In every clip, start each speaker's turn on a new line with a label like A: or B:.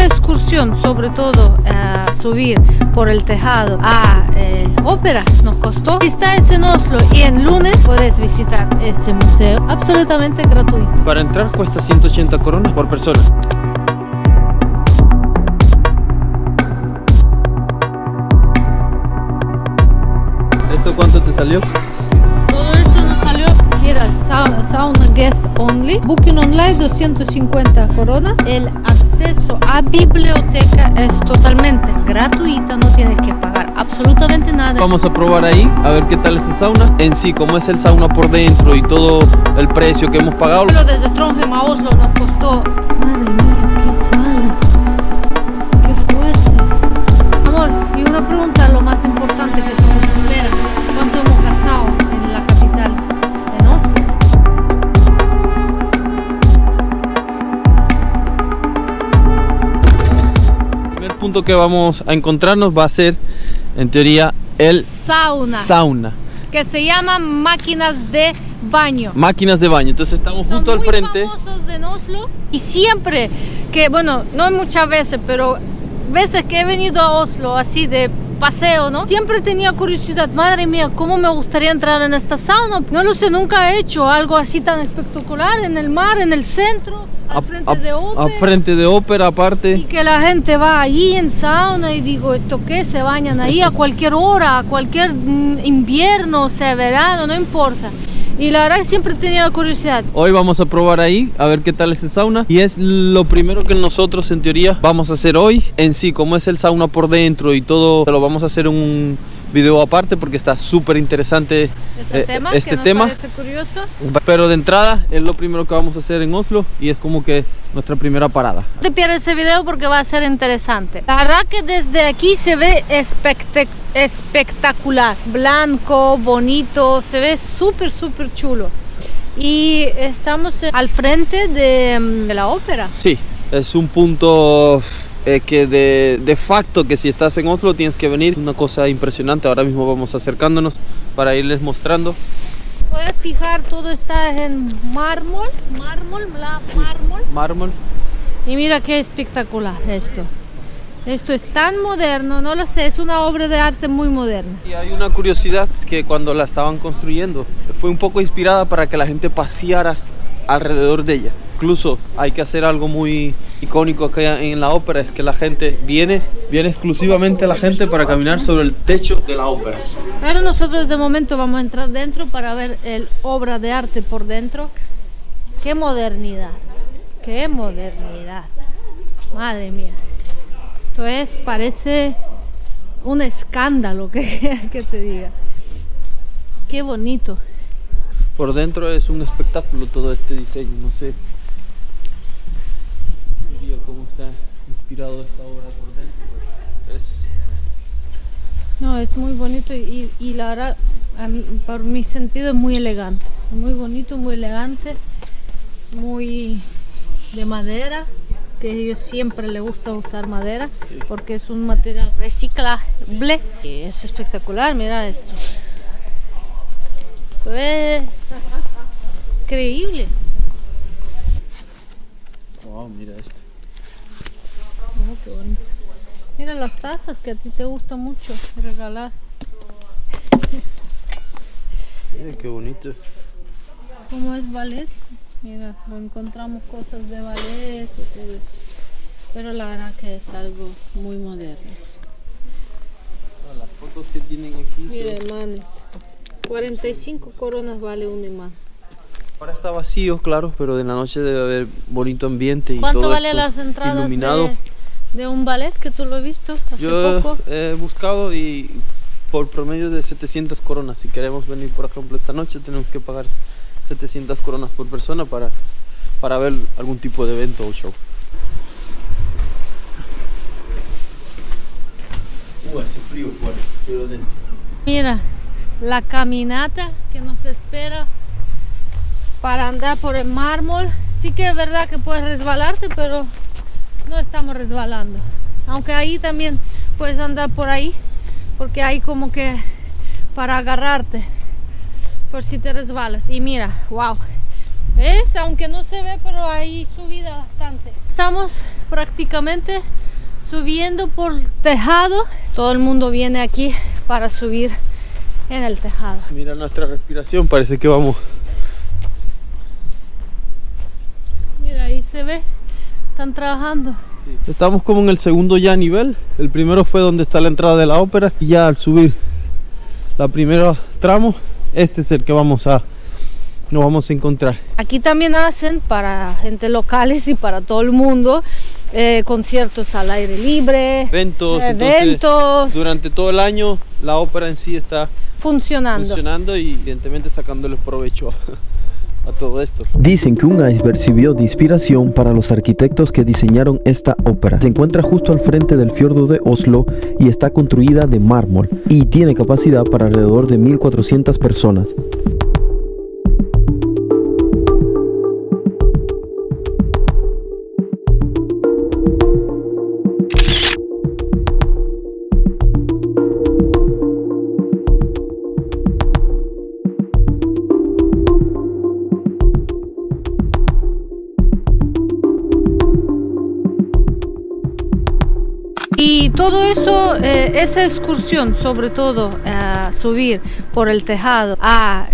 A: una excursión, sobre todo subir por el tejado a ópera, nos costó. Si estás en Oslo y en lunes puedes visitar este museo absolutamente gratuito.
B: Para entrar cuesta 180 coronas por persona. ¿Esto cuánto te salió?
A: Todo esto nos salió, mira, sauna guest only, booking online 250 coronas. El acceso a biblioteca es totalmente gratuita, no tienes que pagar absolutamente nada.
B: Vamos a probar ahí, a ver qué tal es el sauna. En sí, cómo es el sauna por dentro y todo el precio que hemos pagado.
A: Pero desde Trondheim a Oslo nos costó, madre mía, qué sala, qué fuerte. Amor, y una pregunta, lo más importante que todos esperan, ¿cuánto hemos gastado en la capital, en Oslo?
B: El primer punto que vamos a encontrarnos va a ser, en teoría, el sauna.
A: Que se llama máquinas de baño.
B: Máquinas de baño. Entonces estamos junto al frente.
A: Son muy famosos en Oslo. Y siempre que, bueno, no muchas veces, pero veces que he venido a Oslo así de paseo, ¿no? Siempre tenía curiosidad, madre mía, cómo me gustaría entrar en esta sauna. No lo sé, nunca he hecho algo así tan espectacular en el mar, en el centro, al frente de ópera.
B: Al frente de ópera, aparte.
A: Y que la gente va ahí en sauna y digo, ¿esto qué? Se bañan ahí a cualquier hora, a cualquier invierno, o sea, verano, no importa. Y la verdad que siempre he tenido curiosidad.
B: Hoy vamos a probar ahí, a ver qué tal es el sauna. Y es lo primero que nosotros en teoría vamos a hacer hoy. En sí, cómo es el sauna por dentro y todo, lo vamos a hacer en un video aparte porque está súper interesante este tema.
A: Parece curioso.
B: Pero de entrada es lo primero que vamos a hacer en Oslo y es como que nuestra primera parada.
A: No te pierdas ese video porque va a ser interesante. La verdad que desde aquí se ve espectacular, blanco, bonito, se ve súper chulo. Y estamos al frente de la ópera.
B: Sí, es un punto que de facto que si estás en Oslo tienes que venir. Una cosa impresionante. Ahora mismo vamos acercándonos para irles mostrando.
A: Puedes fijar, todo está en mármol. Y mira qué espectacular esto. Esto es tan moderno, no lo sé, es una obra de arte muy moderna.
B: Y hay una curiosidad que cuando la estaban construyendo fue un poco inspirada para que la gente paseara alrededor de ella. Incluso hay que hacer algo muy icónico acá en la ópera, es que la gente viene exclusivamente la gente para caminar sobre el techo de la ópera.
A: Pero nosotros de momento vamos a entrar dentro para ver el obra de arte por dentro. ¡Qué modernidad! ¡Qué modernidad! Madre mía. Esto parece un escándalo, que te diga. ¡Qué bonito!
B: Por dentro es un espectáculo todo este diseño, no sé cómo está inspirado esta obra por dentro.
A: No, es muy bonito y la verdad, por mi sentido, es muy elegante. Muy bonito, muy elegante, muy de madera, que yo siempre le gusta usar madera, sí, porque es un material reciclable. Y es espectacular, mira esto. Es increíble.
B: Wow, mira esto.
A: Oh, qué bonito. Mira las tazas que a ti te gusta mucho regalar.
B: Mira qué bonito.
A: ¿Cómo es ballet? Mira, lo encontramos cosas de ballet y todo eso. Pero la verdad que es algo muy moderno.
B: Las fotos que tienen aquí.
A: Mira, imanes. 45 coronas vale un imán.
B: Ahora está vacío, claro, pero de la noche debe haber bonito ambiente y
A: ¿cuánto
B: todo
A: vale
B: esto
A: las entradas
B: iluminado.
A: De un ballet que tú lo has visto hace poco?
B: Yo he buscado y por promedio de 700 coronas. Si queremos venir, por ejemplo, esta noche tenemos que pagar 700 coronas por persona para ver algún tipo de evento o show. Hace frío fuera, pero dentro.
A: Mira, la caminata que nos espera para andar por el mármol. Sí que es verdad que puedes resbalarte, pero no estamos resbalando. Aunque ahí también puedes andar por ahí, porque hay como que para agarrarte por si te resbalas. Y mira, wow, ¿ves? Aunque no se ve, pero hay subida bastante. Estamos prácticamente subiendo por tejado. Todo el mundo viene aquí para subir en el tejado.
B: Mira nuestra respiración, parece que vamos.
A: Mira, ahí se ve, están trabajando.
B: Estamos como en el segundo ya nivel. El primero fue donde está la entrada de la ópera, y ya al subir la primera tramo, este es el que nos vamos a encontrar.
A: Aquí también hacen para gente locales y para todo el mundo conciertos al aire libre,
B: eventos. Entonces, durante todo el año la ópera en sí está funcionando y evidentemente sacándole provecho a todo esto.
C: Dicen que un iceberg sirvió de inspiración para los arquitectos que diseñaron esta ópera. Se encuentra justo al frente del fiordo de Oslo y está construida de mármol y tiene capacidad para alrededor de 1400 personas.
A: Y todo eso, esa excursión, sobre todo subir por el tejado a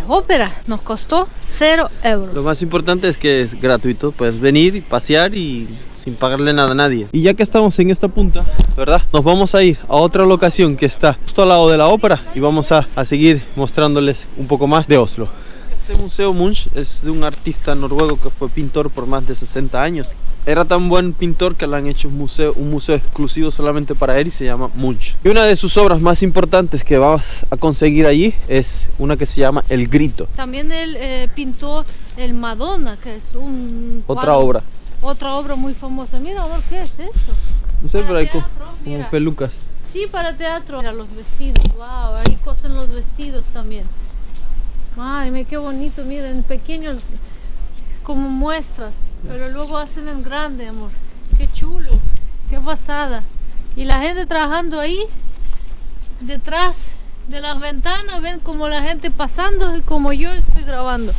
A: ópera, nos costó 0 euros.
B: Lo más importante es que es gratuito, puedes venir y pasear y sin pagarle nada a nadie. Y ya que estamos en esta punta, ¿verdad? Nos vamos a ir a otra locación que está justo al lado de la ópera y vamos a seguir mostrándoles un poco más de Oslo. Este museo Munch es de un artista noruego que fue pintor por más de 60 años. Era tan buen pintor que le han hecho un museo exclusivo solamente para él y se llama Munch. Y una de sus obras más importantes que vas a conseguir allí es una que se llama El Grito.
A: También él pintó el Madonna, que es
B: otra obra.
A: Otra obra muy famosa. Mira, amor, ¿qué es esto?
B: No sé, pero hay
A: como
B: pelucas.
A: Sí, para teatro. Mira los vestidos, wow, ahí cosen los vestidos también. Madre mía, qué bonito, mira, en pequeño como muestras, pero luego hacen en grande, amor. Qué chulo, qué pasada. Y la gente trabajando ahí, detrás de las ventanas, ven como la gente pasando y como yo estoy grabando.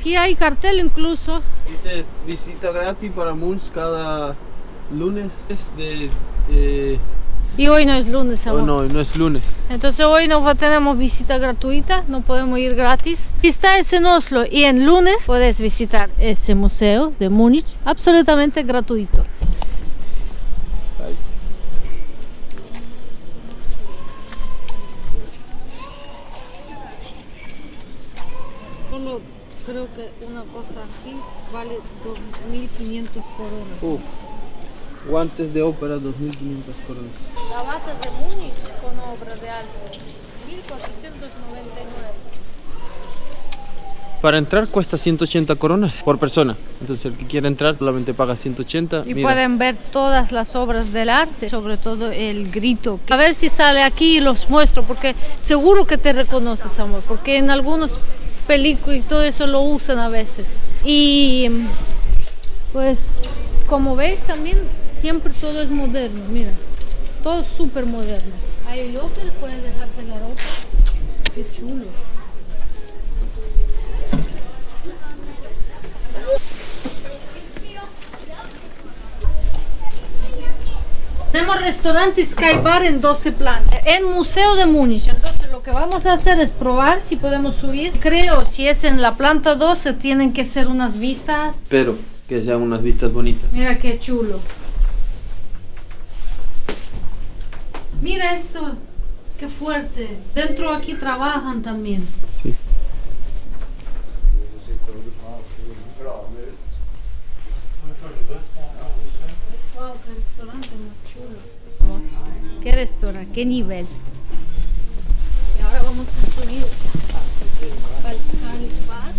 A: Aquí hay cartel incluso.
B: Dice visita gratis para Munch cada lunes
A: Y hoy no es lunes, amor.
B: No, no es lunes.
A: Entonces hoy no tenemos visita gratuita, no podemos ir gratis. Si estás en Oslo y en lunes puedes visitar este museo de Múnich absolutamente gratuito. Solo creo que una cosa así vale 2.500 coronas.
B: Guantes de ópera, 2.500 coronas.
A: La bata de Múnich con obra de arte, 1.499.
B: Para entrar cuesta 180 coronas por persona. Entonces el que quiera entrar solamente paga 180.
A: Y
B: mira,
A: pueden ver todas las obras del arte, sobre todo El Grito. A ver si sale aquí y los muestro, porque seguro que te reconoces, amor, porque en algunas películas y todo eso lo usan a veces. Y pues como veis también siempre todo es moderno, mira, todo es súper moderno. Hay locker, puedes dejarte la ropa, qué chulo. Tenemos restaurante Sky Bar en 12 plantas, en Museo de Múnich. Entonces lo que vamos a hacer es probar si podemos subir. Creo si es en la planta 12 tienen que ser unas vistas.
B: Espero que sean unas vistas bonitas.
A: Mira qué chulo. Mira esto, qué fuerte. Dentro aquí trabajan también.
B: Sí.
A: Wow, qué restaurante más chulo. Qué restaurante, qué nivel. Y ahora vamos a subir al Sky Bar.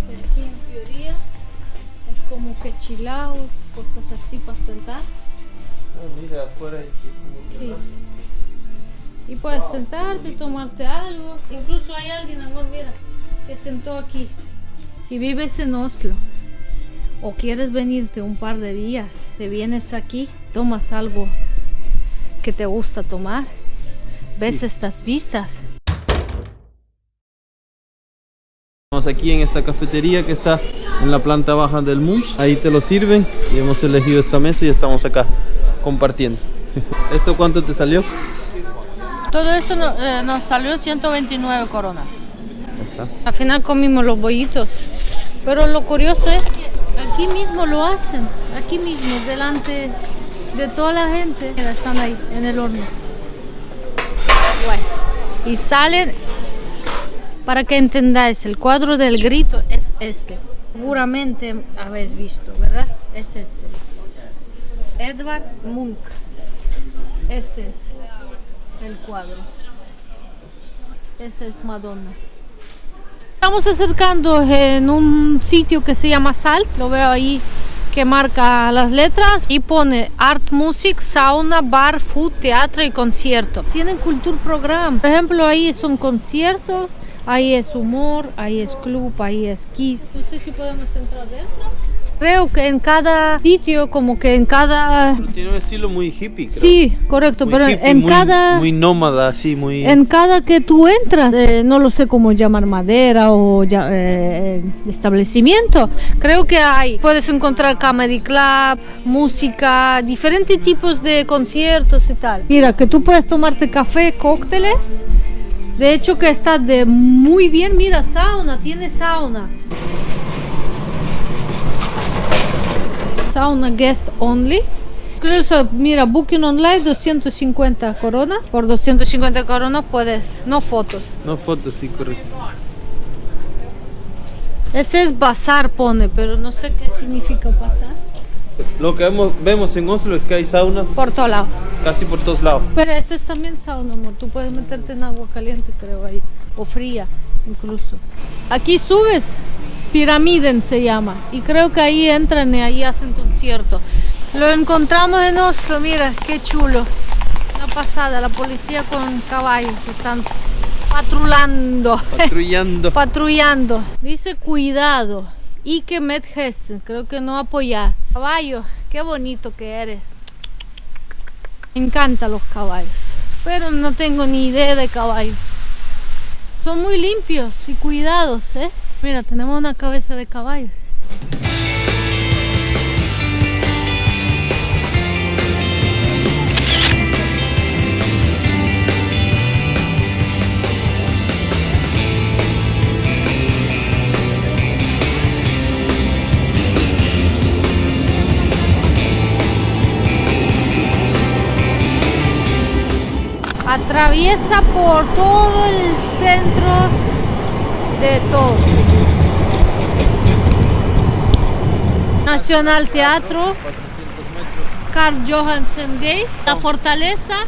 A: Que aquí en teoría es como que chilao, cosas así para sentar.
B: Mira, afuera hay
A: Sí. Y puedes sentarte, tomarte algo. Incluso hay alguien, amor, mira, que sentó aquí. Si vives en Oslo o quieres venirte un par de días, te vienes aquí, tomas algo que te gusta tomar, ves estas vistas.
B: Estamos aquí en esta cafetería que está en la planta baja del MUMS. Ahí te lo sirven y hemos elegido esta mesa y estamos acá compartiendo. ¿Esto cuánto te salió?
A: Todo esto nos salió 129 coronas.
B: Ahí está.
A: Al final comimos los bollitos. Pero lo curioso es que aquí mismo lo hacen. Aquí mismo, delante de toda la gente. Mira, están ahí, en el horno. Bueno, y salen, para que entendáis, el cuadro del grito es este. Seguramente habéis visto, ¿verdad? Es este. Edvard Munch. Este es el cuadro. Esa es Madonna. Estamos acercando en un sitio que se llama Salt. Lo veo ahí que marca las letras y pone art, music, sauna, bar, food, teatro y concierto. Tienen culture program. Por ejemplo, ahí son conciertos, ahí es humor, ahí es club, ahí es kiss. No sé si podemos entrar dentro. Creo que en cada sitio, como que en cada...
B: Tiene un estilo muy hippie, creo.
A: Sí, correcto,
B: Muy
A: pero
B: hippie,
A: en
B: muy,
A: cada...
B: muy nómada, así, muy...
A: En cada que tú entras, no lo sé cómo llamar, madera o establecimiento, creo que hay, puedes encontrar comedy club, música, diferentes tipos de conciertos y tal. Mira, que tú puedes tomarte café, cócteles, de hecho que está de muy bien, mira, sauna, tiene sauna. Sauna guest only. Incluso, mira, booking online 250 coronas. Por 250 coronas puedes, no fotos.
B: No fotos, sí, correcto.
A: Ese es bazar, pone, pero no sé qué significa bazar.
B: Lo que vemos en Oslo es que hay saunas
A: Por todo lado.
B: casi por todos lados.
A: Pero esto es también sauna, amor. Tú puedes meterte en agua caliente, creo, ahí. O fría, incluso. Aquí subes, Piramiden se llama. Y creo que ahí entran y ahí hacen concierto. Lo encontramos en Oslo, mira, qué chulo. Una pasada, la policía con caballos están patrullando.
B: Patrullando.
A: Patrullando. Dice cuidado. Y que med gesten, creo que no apoyar. Caballo, qué bonito que eres. Me encantan los caballos. Pero no tengo ni idea de caballos. Son muy limpios y cuidados, ¿eh? Mira, tenemos una cabeza de caballo. Atraviesa por todo el centro de todo. Nacional Teatro, Carl Johansen Gate, la fortaleza.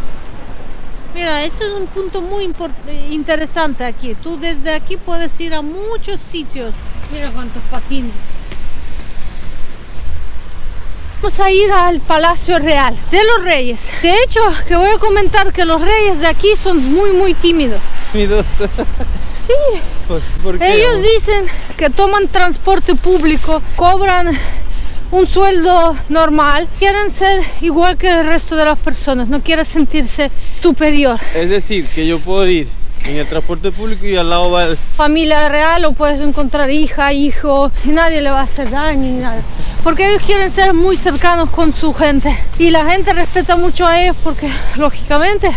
A: Mira, eso es un punto muy interesante aquí. Tú desde aquí puedes ir a muchos sitios. Mira cuántos patines. Vamos a ir al Palacio Real de los Reyes. De hecho, que voy a comentar que los reyes de aquí son muy tímidos.
B: ¿Tímidos?
A: Sí.
B: ¿Por qué?
A: Ellos dicen que toman transporte público, cobran un sueldo normal, quieren ser igual que el resto de las personas, no quieren sentirse superior.
B: Es decir, que yo puedo ir en el transporte público y al lado va el...
A: Familia real, o puedes encontrar hija, hijo, y nadie le va a hacer daño ni nada. Porque ellos quieren ser muy cercanos con su gente. Y la gente respeta mucho a ellos porque, lógicamente,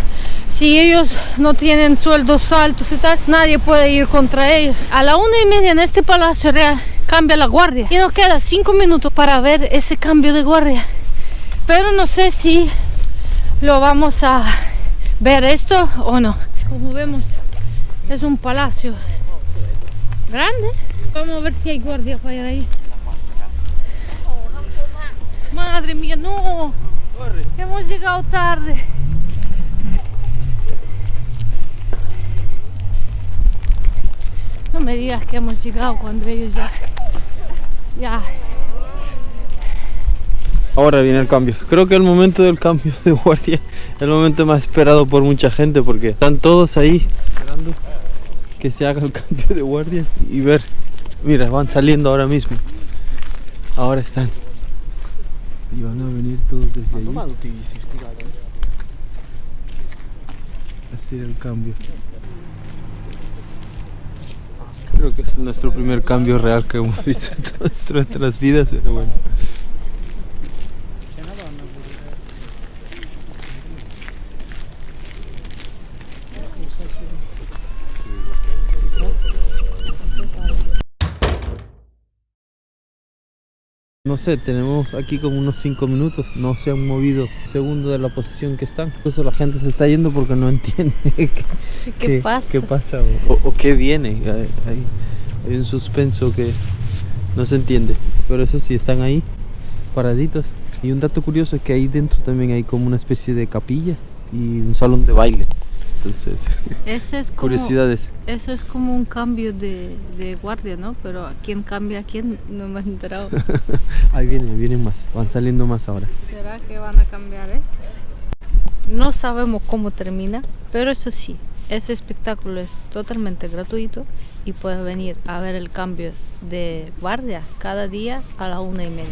A: si ellos no tienen sueldos altos y tal, nadie puede ir contra ellos. A la 1:30 en este Palacio Real cambia la guardia. Y nos queda 5 minutos para ver ese cambio de guardia. Pero no sé si lo vamos a ver esto o no. Como vemos, es un palacio grande. Vamos a ver si hay guardia para ir ahí. Madre mía, no. Hemos llegado tarde. No me digas que hemos llegado cuando ellos ya.
B: Ahora viene el cambio. Creo que el momento del cambio de guardia es el momento más esperado por mucha gente porque están todos ahí esperando que se haga el cambio de guardia y ver. Mira, van saliendo ahora mismo. Ahora están. Y van a venir todos desde allí a hacer el cambio. Creo que es nuestro primer cambio real que hemos visto en todas nuestras vidas, pero bueno. No sé, tenemos aquí como unos 5 minutos, no se han movido un segundo de la posición que están. Incluso la gente se está yendo porque no entiende
A: ¿Qué pasa?
B: qué pasa o qué viene. Hay un suspenso que no se entiende, pero eso sí, están ahí paraditos. Y un dato curioso es que ahí dentro también hay como una especie de capilla y un salón de baile. Entonces,
A: Ese es como,
B: curiosidades.
A: eso es como un cambio de guardia, ¿no? Pero ¿quién cambia a quién? No me he enterado.
B: Ahí vienen más, van saliendo más ahora.
A: ¿Será que van a cambiar, No sabemos cómo termina, pero eso sí, ese espectáculo es totalmente gratuito y puedes venir a ver el cambio de guardia cada día a la 1:30.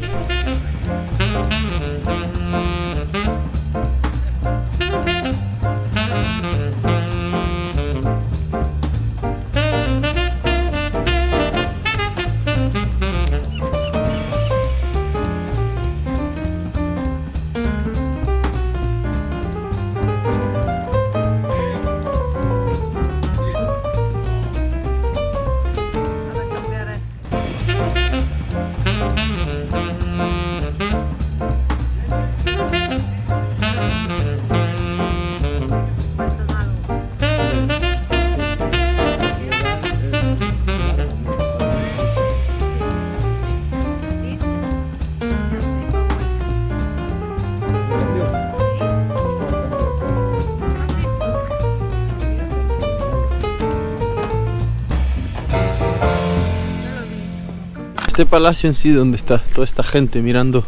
B: Este palacio en sí, donde está toda esta gente mirando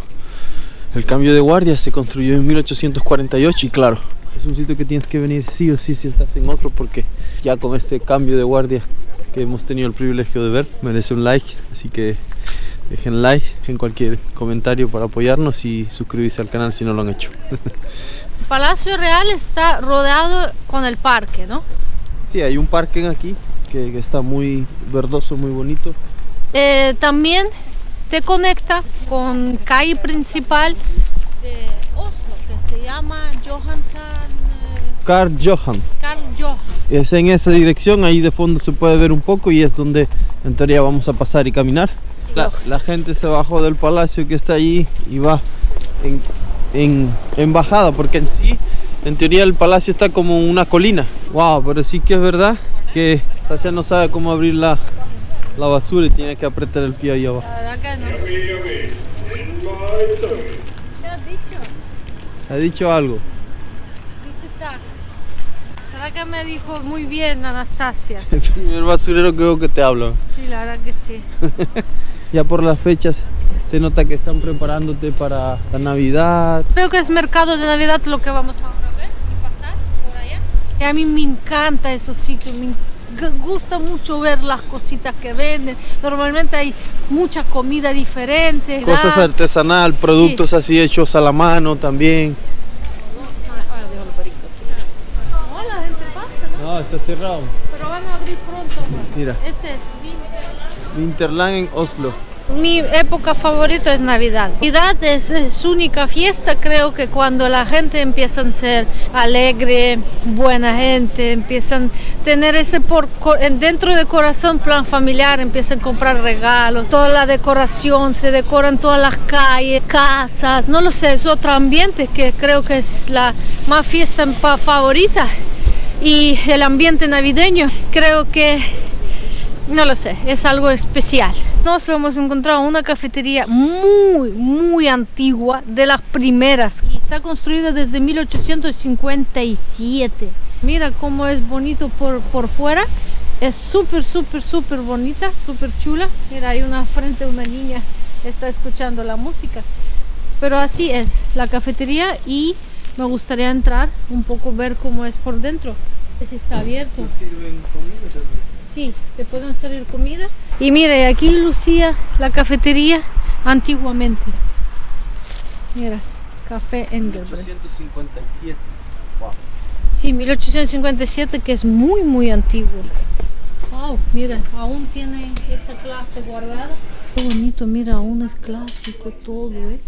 B: el cambio de guardia, se construyó en 1848 y claro, es un sitio que tienes que venir sí o sí si estás en Oslo, porque ya con este cambio de guardia que hemos tenido el privilegio de ver, merece un like, así que dejen like, dejen cualquier comentario para apoyarnos y suscribirse al canal si no lo han hecho.
A: El Palacio Real está rodeado con el parque, ¿no?
B: Sí, hay un parque aquí que está muy verdoso, muy bonito.
A: También te conecta con calle principal de Oslo, que se llama
B: Karl Johan.
A: Karl Johan.
B: Es en esa dirección, ahí de fondo se puede ver un poco y es donde en teoría vamos a pasar y caminar.
A: Sí.
B: La gente se bajó del palacio que está allí y va en bajada, porque en sí, en teoría el palacio está como una colina. Wow, pero sí que es verdad que Sasha no sabe cómo abrir la basura y tiene que apretar el pie ahí abajo.
A: La verdad que no. ¿Qué has dicho?
B: ¿Ha dicho algo?
A: Dice tac. ¿Será que me dijo muy bien Anastasia?
B: El primer basurero que veo que te habla.
A: Sí, la verdad que sí.
B: Ya por las fechas se nota que están preparándote para la Navidad.
A: Creo que es mercado de Navidad lo que vamos ahora a ver y pasar por allá. Y a mí me encanta esos sitios, me gusta mucho ver las cositas que venden. Normalmente hay mucha comida diferente.
B: Cosas artesanal, productos así hechos a la mano también.
A: No, la gente pasa, ¿no?
B: No, está cerrado.
A: Pero van a abrir pronto.
B: Mira.
A: Este es Vinterland.
B: Vinterland en Oslo.
A: Mi época favorita es Navidad. Navidad es su única fiesta, creo que cuando la gente empieza a ser alegre, buena gente, empiezan a tener ese dentro de corazón plan familiar, empiezan a comprar regalos, toda la decoración, se decoran todas las calles, casas, no lo sé, es otro ambiente que creo que es la más fiesta favorita. Y el ambiente navideño, creo que no lo sé, es algo especial. Nos lo hemos encontrado en una cafetería muy antigua, de las primeras. Y está construida desde 1857. Mira cómo es bonito por fuera. Es súper bonita, súper chula. Mira, hay una frente, una niña está escuchando la música. Pero así es la cafetería y me gustaría entrar un poco, ver cómo es por dentro. Si está abierto.
B: ¿Sirven comida también?
A: Sí, te pueden servir comida. Y mire, aquí lucía la cafetería antiguamente. Mira, Café Engelbrecht.
B: 1857. Wow.
A: Sí, 1857, que es muy antiguo. Wow, mira, aún tiene esa clase guardada. Qué bonito, mira, aún es clásico todo, ¿eh?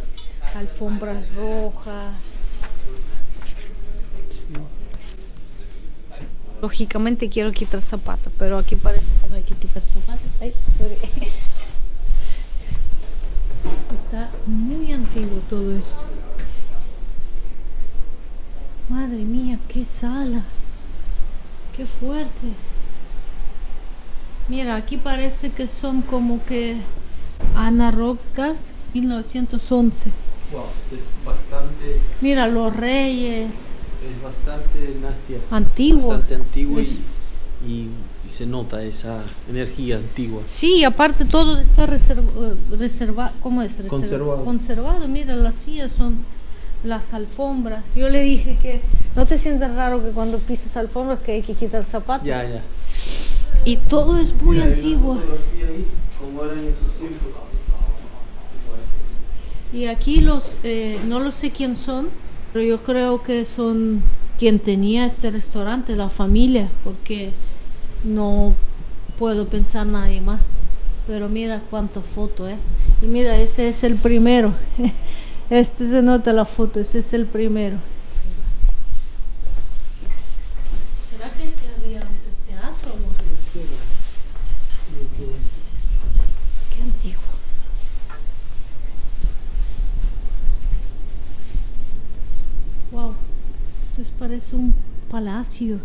A: Alfombras rojas. Lógicamente quiero quitar zapatos, pero aquí parece que no hay que quitar zapatos. Ay, sorry. Está muy antiguo todo esto. Madre mía, qué sala. Qué fuerte. Mira, aquí parece que son como que Anna Roxgar, 1911.
B: Wow, es bastante...
A: Mira, los reyes.
B: Es bastante dinastía.
A: Antiguo.
B: Bastante antiguo
A: Es-
B: y se nota esa energía antigua.
A: Sí, aparte todo está reservado. ¿Cómo es?
B: Conservado.
A: Conservado. Mira, las sillas son las alfombras. Yo le dije que no te sientes raro que cuando pises alfombras que hay que quitar zapatos.
B: Ya.
A: Y todo es muy antiguo.
B: Como era en esos tiempos.
A: Y aquí no lo sé quién son, pero yo creo que son quien tenía este restaurante, la familia, porque no puedo pensar nadie más. Pero mira cuánta foto, Y mira, ese es el primero. Este se nota la foto, ese es el primero. ¿Será que había antes teatro o no? Qué antiguo. Wow, entonces parece un palacio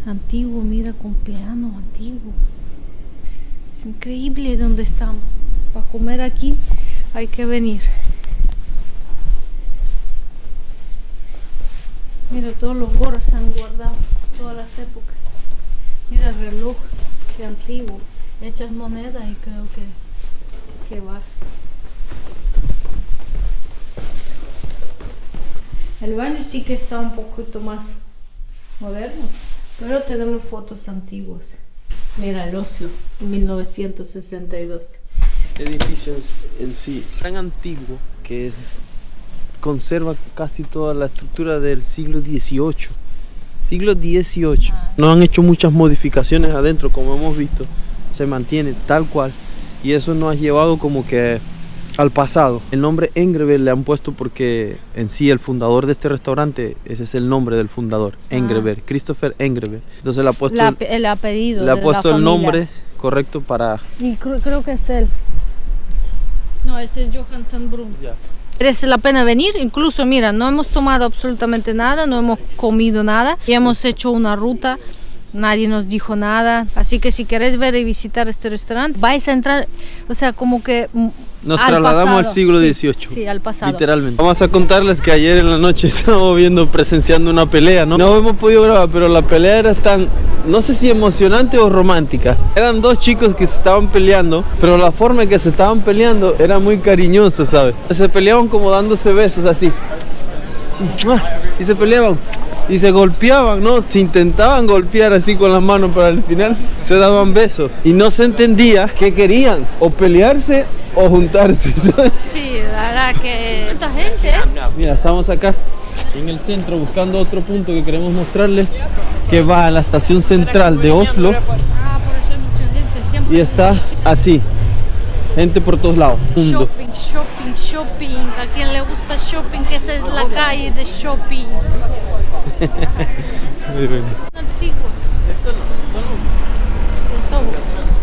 A: antiguo, mira, con piano antiguo. Es increíble donde estamos. Para comer aquí hay que venir. Mira, todos los gorros se han guardado, todas las épocas. Mira el reloj, qué antiguo. Echas moneda y creo que va. El baño sí que está un poquito más moderno, pero tenemos fotos antiguas. Mira el Oslo, 1962.
B: El edificio es en sí tan antiguo que conserva casi toda la estructura del siglo XVIII. Siglo XVIII. No han hecho muchas modificaciones adentro, como hemos visto. Se mantiene tal cual. Y eso nos ha llevado como que al pasado. El nombre Engrever le han puesto porque en sí el fundador de este restaurante, ese es el nombre del fundador, Engrever, Christopher Engrever. Entonces le ha puesto
A: El apellido.
B: le ha
A: de
B: puesto
A: la
B: el
A: familia.
B: nombre correcto para...
A: Y creo que es él. No, ese es Johan Sandbrun.
B: Ya.
A: Merece la pena venir, incluso mira, no hemos tomado absolutamente nada, no hemos comido nada y hemos hecho una ruta, nadie nos dijo nada, así que si queréis ver y visitar este restaurante, vais a entrar, o sea, como que
B: Nos
A: al
B: trasladamos
A: pasado.
B: al siglo
A: Sí,
B: XVIII.
A: sí, al pasado.
B: Literalmente. Vamos a contarles que ayer en la noche estábamos presenciando una pelea, ¿no? No hemos podido grabar, pero la pelea era tan, no sé si emocionante o romántica. Eran dos chicos que se estaban peleando, pero la forma en que se estaban peleando era muy cariñosa, ¿sabes? Se peleaban como dándose besos así. Y se peleaban. Y se golpeaban, ¿no? Se intentaban golpear así con las manos, pero al final se daban besos. Y no se entendía qué querían, o pelearse o juntarse, ¿sabes?
A: Sí, la verdad que esta gente,
B: Mira, estamos acá en el centro buscando otro punto que queremos mostrarles, que va a la estación central de Oslo
A: por eso hay mucha gente, siempre
B: y está así, gente por todos lados. Mundo.
A: shopping, shopping, shopping. A quien le gusta shopping, que esa es la calle de shopping. Antiguos.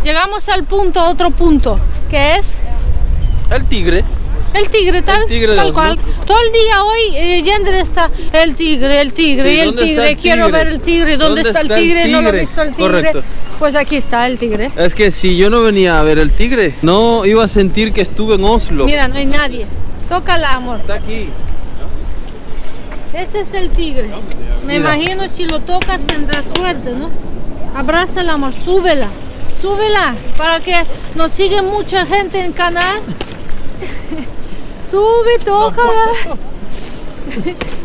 A: Llegamos al punto, otro punto, que es
B: El tigre.
A: el tigre, tal
B: tigre de
A: tal
B: Oslo.
A: cual. Todo el día hoy Yender está el tigre
B: Sí,
A: y el
B: ¿dónde está
A: tigre.
B: el
A: Quiero
B: tigre?
A: ver el tigre. ¿Dónde está el tigre? No lo he visto el tigre.
B: Correcto.
A: Pues aquí está el tigre.
B: Es que si yo no venía a ver el tigre, no iba a sentir que estuve en Oslo.
A: Mira, no hay nadie. Tócala, amor.
B: Está aquí.
A: Ese es el tigre. Me
B: Mira.
A: imagino si lo tocas tendrás suerte, ¿no? Abrázala, amor, súbela. Súbela para que nos siga mucha gente en canal. Sube, tócala.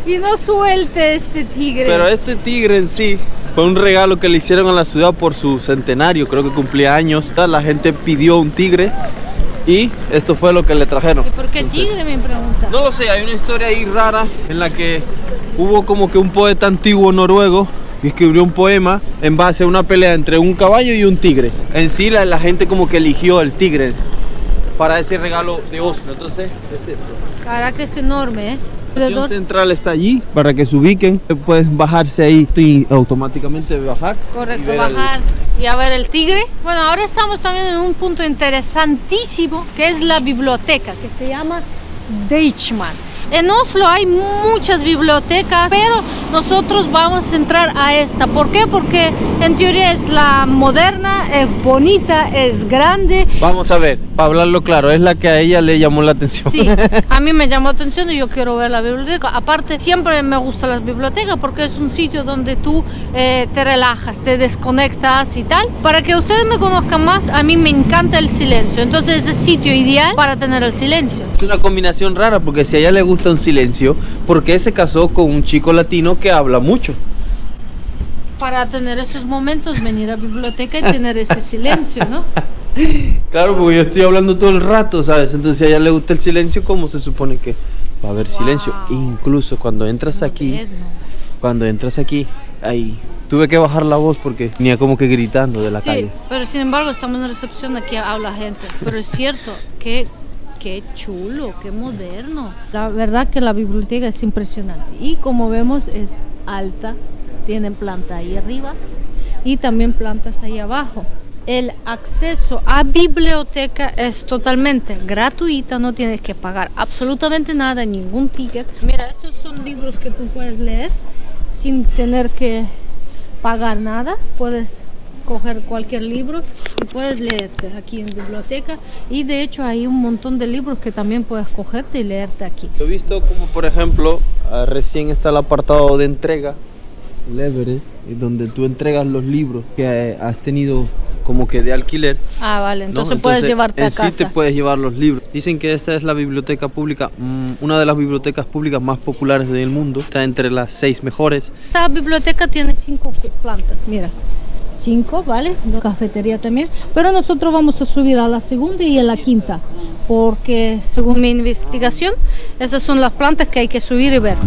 A: Y no suelte este tigre.
B: Pero este tigre en sí fue un regalo que le hicieron a la ciudad por su centenario, creo que cumplía años. La gente pidió un tigre y esto fue lo que le trajeron.
A: ¿Y por qué tigre, me pregunta?
B: No lo sé, hay una historia ahí rara en la que hubo como que un poeta antiguo noruego y escribió un poema en base a una pelea entre un caballo y un tigre. En sí la gente como que eligió el tigre para ese regalo de Oslo. Entonces es esto.
A: Cara que es enorme, ¿eh?
B: La estación central está allí para que se ubiquen. Puedes bajarse ahí y automáticamente bajar.
A: Correcto, bajar y a ver el tigre. Bueno, ahora estamos también en un punto interesantísimo que es la biblioteca, que se llama Deichman. En Oslo hay muchas bibliotecas, pero nosotros vamos a entrar a esta. ¿Por qué? Porque en teoría es la moderna, es bonita, es grande.
B: Vamos a ver, para hablarlo claro, es la que a ella le llamó la atención.
A: Sí, a mí me llamó atención y yo quiero ver la biblioteca. Aparte, siempre me gustan las bibliotecas porque es un sitio donde tú te relajas, te desconectas y tal. Para que ustedes me conozcan más, a mí me encanta el silencio. Entonces es el sitio ideal para tener el silencio.
B: Es una combinación rara porque si a ella le gusta un silencio, ¿por qué se casó con un chico latino que habla mucho?
A: Para tener esos momentos, venir a la biblioteca y tener ese silencio, ¿no?
B: Claro, porque yo estoy hablando todo el rato, ¿sabes? Entonces si a ella le gusta el silencio, ¿cómo se supone que va a haber silencio? Incluso cuando entras aquí, ahí tuve que bajar la voz porque venía como que gritando de la calle.
A: Sí, pero sin embargo estamos en recepción, aquí habla gente. Pero es cierto que qué chulo, qué moderno. La verdad que la biblioteca es impresionante. Y como vemos es alta, tienen planta ahí arriba y también plantas ahí abajo. El acceso a biblioteca es totalmente gratuita, no tienes que pagar absolutamente nada, ningún ticket. Mira, estos son libros que tú puedes leer sin tener que pagar nada. Puedes coger cualquier libro y puedes leerte aquí en biblioteca, y de hecho hay un montón de libros que también puedes cogerte y leerte aquí.
B: He visto como por ejemplo recién está el apartado de entrega, Levered, donde tú entregas los libros que has tenido como que de alquiler.
A: Ah, vale, entonces,
B: ¿no?
A: puedes llevarte a casa.
B: Sí, te puedes llevar los libros. Dicen que esta es la biblioteca pública, una de las bibliotecas públicas más populares del mundo. Está entre las 6 mejores.
A: Esta biblioteca tiene 5 plantas, mira. 5, ¿vale? Cafetería también. Pero nosotros vamos a subir a la segunda y a la quinta, porque según mi investigación, esas son las plantas que hay que subir y ver.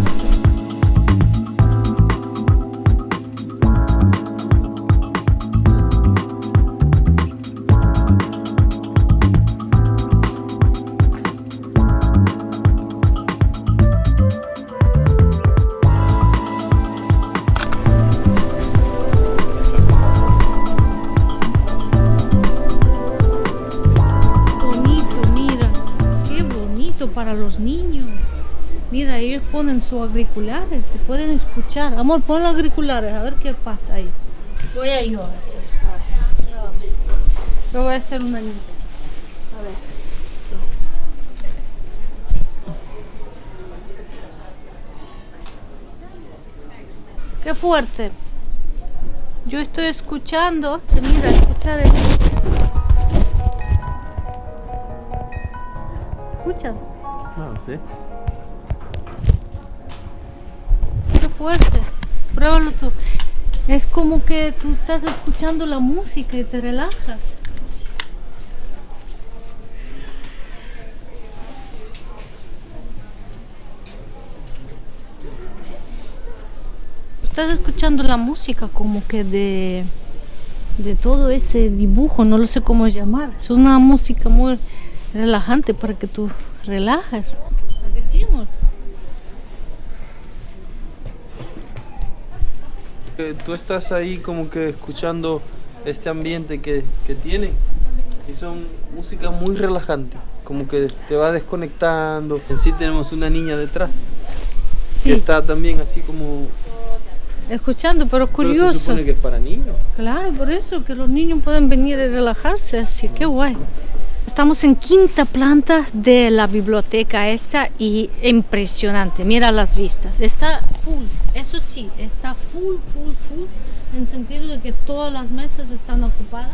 A: Para los niños, mira, ellos ponen sus auriculares, se pueden escuchar. Amor, pon los auriculares, a ver qué pasa ahí. Voy a yo a hacer, yo voy a hacer una niña. A ver. Qué fuerte. Yo estoy escuchando, mira, escuchar esto. ¿Escuchan?
B: No sé.
A: Qué fuerte. Pruébalo tú. Es como que tú estás escuchando la música y te relajas. Estás escuchando la música como que de todo ese dibujo, no lo sé cómo llamar. Es una música muy relajante para que tú relajas. ¿A qué sí, amor?
B: Tú estás ahí como que escuchando este ambiente que tienen, y son música muy relajante, como que te va desconectando. En sí tenemos una niña detrás,
A: sí,
B: que está también así como
A: escuchando, pero curioso.
B: Pero se supone que es para niños.
A: Claro, por eso que los niños pueden venir y relajarse así, qué guay. Estamos en quinta planta de la biblioteca esta y impresionante. Mira las vistas. Está full, eso sí, está full, en sentido de que todas las mesas están ocupadas.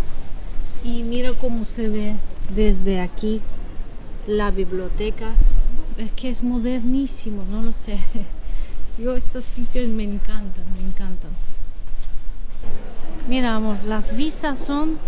A: Y mira cómo se ve desde aquí la biblioteca. Es que es modernísimo, no lo sé. Yo estos sitios me encantan, me encantan. Mira, amor, las vistas son...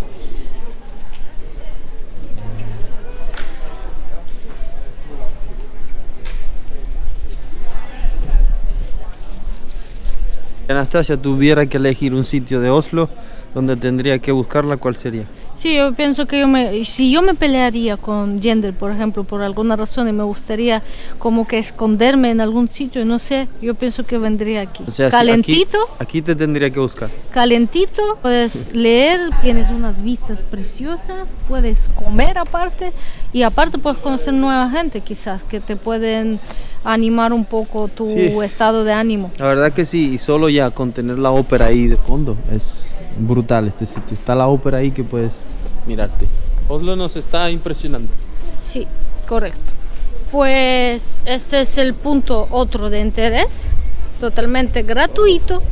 B: Anastasia tuviera que elegir un sitio de Oslo donde tendría que buscarla, ¿cuál sería?
A: Sí, yo pienso que si yo me pelearía con Gender, por ejemplo, por alguna razón y me gustaría como que esconderme en algún sitio, no sé, yo pienso que vendría aquí.
B: O sea,
A: calentito.
B: Aquí te tendría que buscar.
A: Calentito, puedes leer, tienes unas vistas preciosas, puedes comer aparte y aparte puedes conocer nueva gente quizás que te pueden animar un poco tu estado de ánimo.
B: La verdad que sí, y solo ya con tener la ópera ahí de fondo es brutal este sitio. Está la ópera ahí que puedes mirarte. Oslo nos está impresionando.
A: Sí, correcto. Pues este es el punto otro de interés, totalmente gratuito,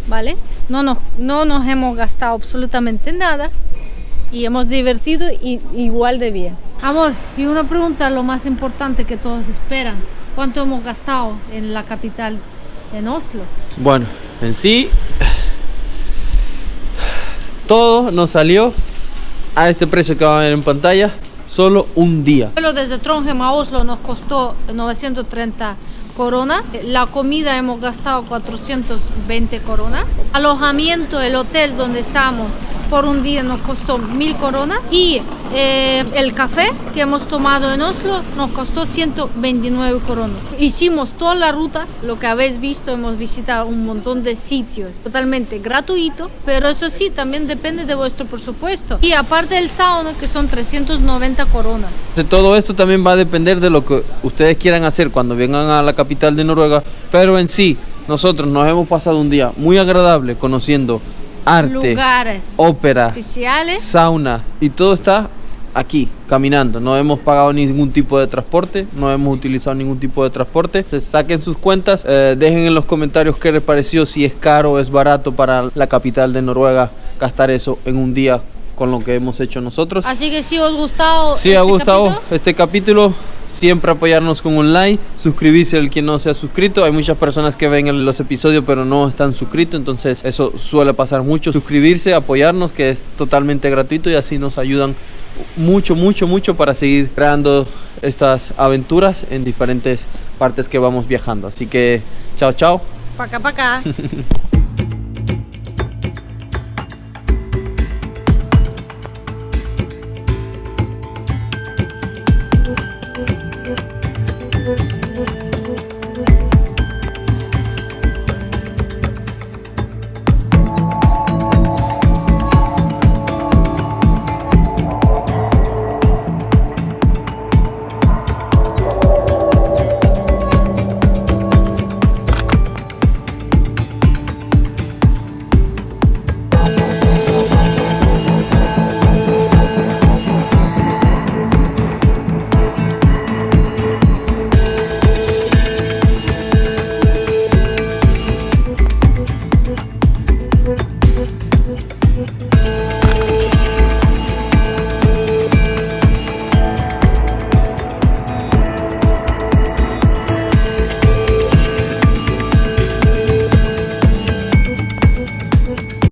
A: ¿vale? No nos hemos gastado absolutamente nada y hemos divertido igual de bien. Amor, y una pregunta, lo más importante que todos esperan. ¿Cuánto hemos gastado en la capital, en Oslo?
B: Bueno, en sí, todo nos salió a este precio que van a ver en pantalla, solo un día.
A: El vuelo desde Trondheim a Oslo nos costó 930 coronas. La comida hemos gastado 420 coronas. Alojamiento, el hotel donde estamos por un día nos costó 1000 coronas. Y el café que hemos tomado en Oslo nos costó 129 coronas. Hicimos toda la ruta, lo que habéis visto, hemos visitado un montón de sitios totalmente gratuito, pero eso sí, también depende de vuestro presupuesto. Y aparte del sauna, que son 390 coronas.
B: Todo esto también va a depender de lo que ustedes quieran hacer cuando vengan a la capital de Noruega, pero en sí, nosotros nos hemos pasado un día muy agradable conociendo arte,
A: lugares
B: ópera,
A: especiales,
B: sauna, y todo está aquí, caminando. No hemos pagado ningún tipo de transporte, no hemos utilizado ningún tipo de transporte. Entonces, saquen sus cuentas, dejen en los comentarios qué les pareció, si es caro o es barato para la capital de Noruega gastar eso en un día con lo que hemos hecho nosotros.
A: Así que si os gustado,
B: si os ha gustado este capítulo, siempre apoyarnos con un like, suscribirse al quien no se ha suscrito. Hay muchas personas que ven los episodios pero no están suscritos, entonces eso suele pasar mucho. Suscribirse, apoyarnos, que es totalmente gratuito y así nos ayudan mucho para seguir creando estas aventuras en diferentes partes que vamos viajando. Así que chao.
A: Paca.